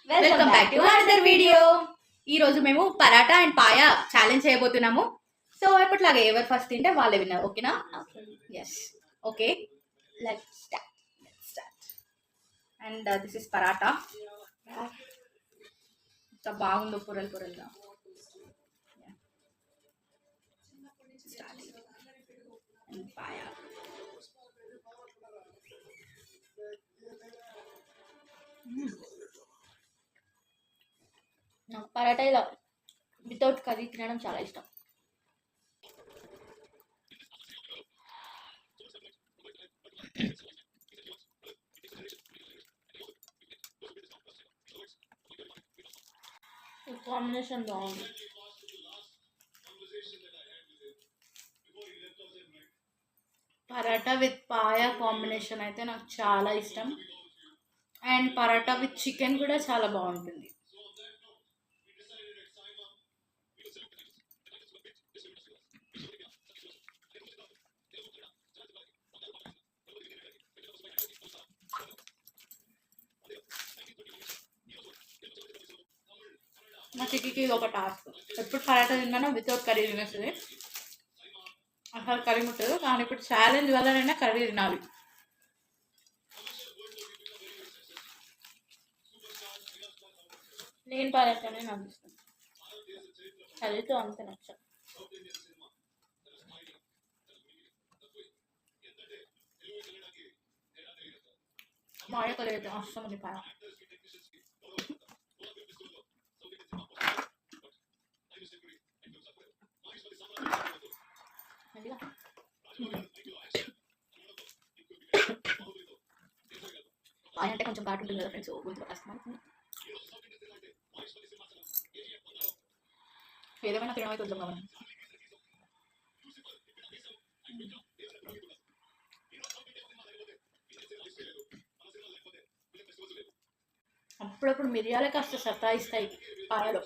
Welcome back to another video. ఈ రోజు మేము పరాటా అండ్ పాయా ఛాలెంజ్ చేయబోతున్నాము. సో ఎప్పటిలాగే ఎవరు ఫస్ట్ తింటే వాళ్ళే విన్నారు. ఓకేనా? Yes. Okay, let's start. And this is paratha. ఎంత బాగుందో పొరలు పొరలుగా. అండ్ పాయా. నాకు పరాటా ఇలా వితౌట్ కర్రీ తినడం చాలా ఇష్టం. కాంబినేషన్ బాగుంది. పరాటా విత్ పాయా కాంబినేషన్ అయితే నాకు చాలా ఇష్టం. అండ్ పరాటా విత్ చికెన్ కూడా చాలా బాగుంటుంది. మా చిక్కికి ఇది ఒక టాస్క్. ఎప్పుడు పరాటా తిన్నానో వితౌట్ కర్రీ తినేస్తుంది. అసలు కర్రీ ముట్టదు. కానీ ఇప్పుడు ఛాలెంజ్ వల్లనైనా కర్రీ తినాలి. నేను పరాటానే నాకు ఇష్టం. కర్రీతో అంత నచ్చ. బాగా కర్రీ అయితే అవసరం ఉంది పాయ. పాయ అంటే కొంచెం ఘాటు ఉంటుంది కదా ఫ్రెండ్స్. గుంతు కష్టం. ఏదేమైనా తినమైతే వద్దాం కావాలి. అప్పుడప్పుడు మిరియాలే కాస్త సతాయిస్తాయి పాయలో.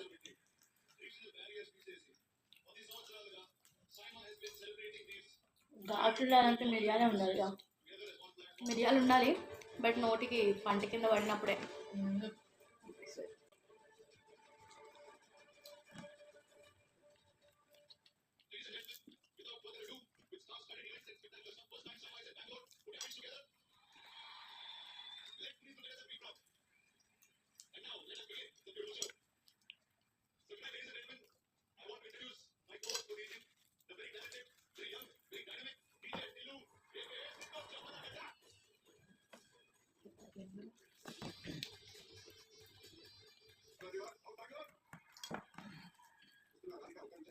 ఘాటులు అంటే మిరియాలే ఉండాలి. మిరియాలు ఉండాలి, బట్ నోటికి పంట కింద పడినప్పుడే.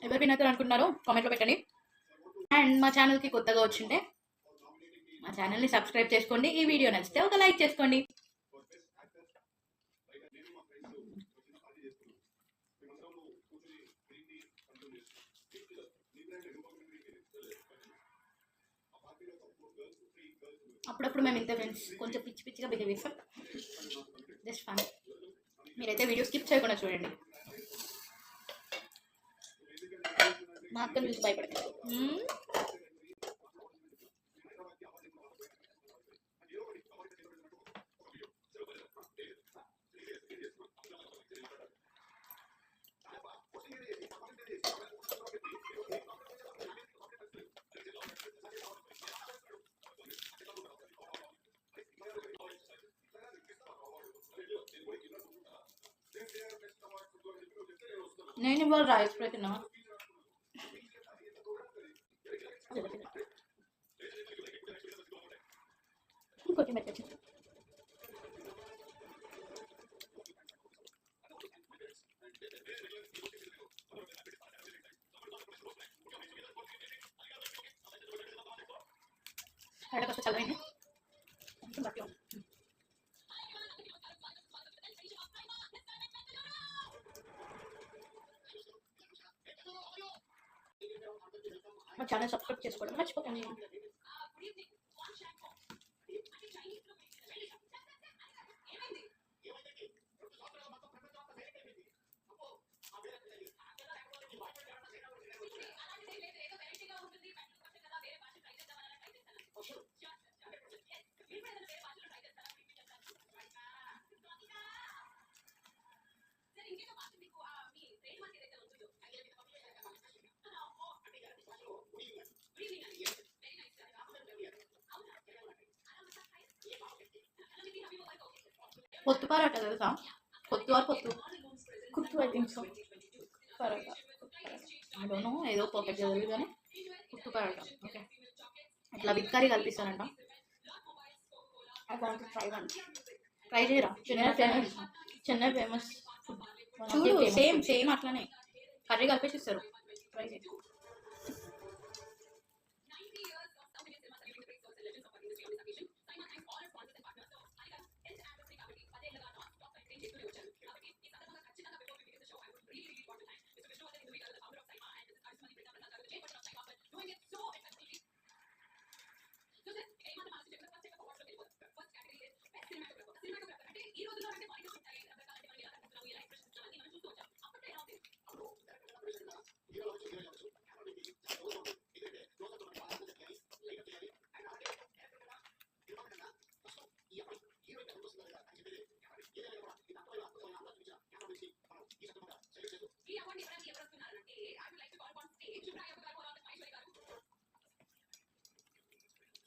ఎవరు వినతారు అనుకుంటున్నారో కామెంట్లో పెట్టండి. అండ్ మా ఛానల్కి కొత్తగా వచ్చింటే మా ఛానల్ని సబ్స్క్రైబ్ చేసుకోండి. ఈ వీడియో నచ్చితే ఒక లైక్ చేసుకోండి. అప్పుడప్పుడు మేము ఇంత ఫ్రెండ్స్ కొంచెం పిచ్చి పిచ్చిగా బిహేవ్ చేస్తాం. Just fun. మీరైతే వీడియో స్కిప్ చేయకుండా చూడండి. మా అక్కను చూసి భయపడతారు. నేను ఇవాళ రైస్ ఫ్రై తిన్నా. ఇంకోటి పెట్టచ్చు. కొంచెం చల్లమైంది. మా ఛానల్ సబ్స్క్రైబ్ చేసుకోవడం మర్చిపోకండి. పొత్తు పరాట తెలుసా? పొత్తు ఆర్ పొత్తు కుర్తు I think so. Parotta I don't know, ఏదో పర్ఫెక్ట్ తెలియదు కానీ పొత్తు పరాట. ఓకే, ఇట్లా విత్ కర్రీ కల్పిస్తారంట. I want to try one. Try చేయరా? Chennai famous food. చూడు, సేమ్ సేమ్ అట్లానే కర్రీ కలిపేసి ఇస్తారు. ట్రై చేయి.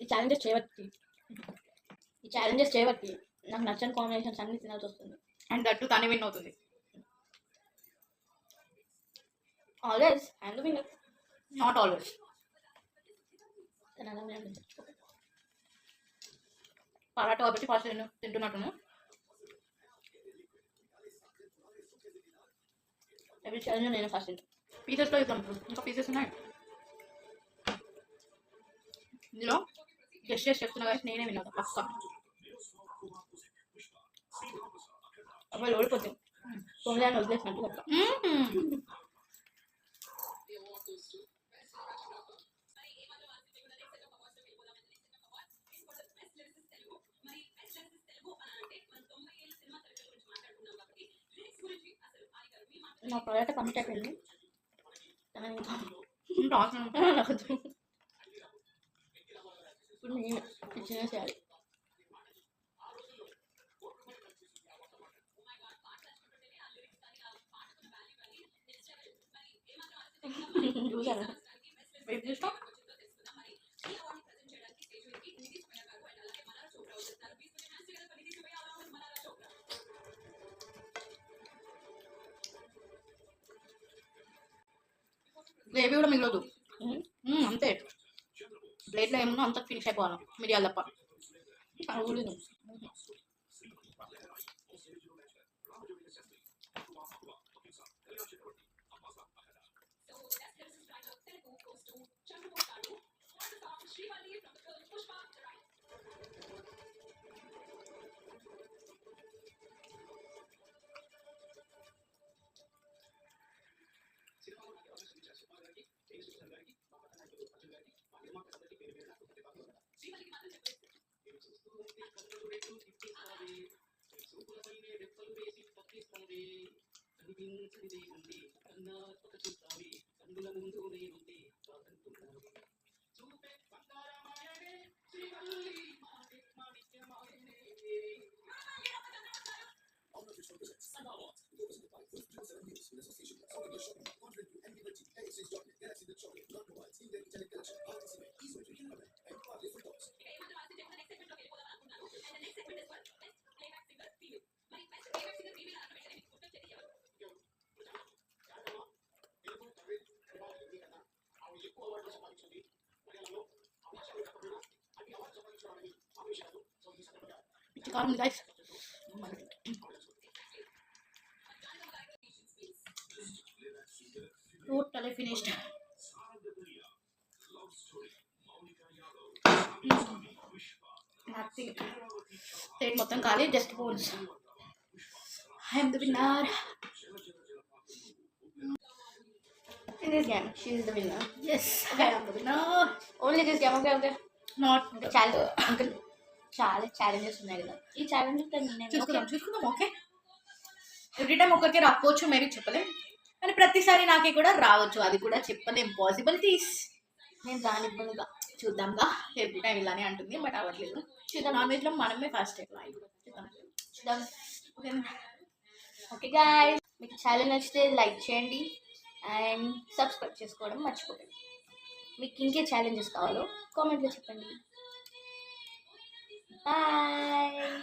ఈ ఛాలెంజెస్ చేయబట్టి నాకు నచ్చని కాంబినేషన్స్ అన్ని తినాల్సి వస్తుంది. అండ్ దట్టు తనే విన్ అవుతుంది. Always I'm the winner. Not always. Paratha కాబట్టి ఫస్ట్ తింటున్నట్టును. ఎవ్రీ ఛాలెంజ్ నేను ఫస్ట్ తింటాను. పీసెస్లో ఇద్దాం. ఇంకా పీసెస్ ఉన్నాయి ఇందులో. జస్ట్ చెప్తున్నా కానీ నేనే విన్నా పక్క. అబ్బాయి ఓడిపోతుంది. తొమ్మిది వదిలేసినట్టు అట్లా. నా పరోటా కంప్లీట్ అయిపోయింది. ఇప్పుడు నేను చిన్న చేయాలి. చూసారా? వెయిట్ చేస్తా. గ్రేవీ కూడా మిగలదు. అంతే, ప్లేట్లో ఏమన్నా అంత ఫినిష్ అయిపోవాలి. మిరియాలు తప్ప. కారం guys. Totally finished. Nothing. Plate మొత్తం ఖాళీ, just bones. I'm the winner. In this game, she is the winner. Yes, I am the winner. Only this game, okay? Not Uncle. చాలా ఛాలెంజెస్ ఉన్నాయి కదా. ఈ ఛాలెంజెస్ చూసుకుందాం. ఓకే, ఎవ్రీ టైం ఒక్కరికే రాకపోవచ్చు, maybe చెప్పలేం. కానీ ప్రతిసారి నాకే కూడా రావచ్చు, అది కూడా చెప్పలేం. పాసిబిలిటీస్. నేను రానివ్వనుగా. చూద్దాంగా. ఎవ్రీ టైం ఇలానే అంటుంది, బట్ అవ్వట్లేదు. చూద్దాం. నాన్ వెజ్లో మనమే ఫస్ట్ చూద్దాం. ఓకే గాయ్స్, మీకు ఛాలెంజ్ నచ్చితే లైక్ చేయండి అండ్ సబ్స్క్రైబ్ చేసుకోవడం మర్చిపోకండి. మీకు ఇంకే ఛాలెంజెస్ కావాలో కామెంట్లో చెప్పండి. బాయ్.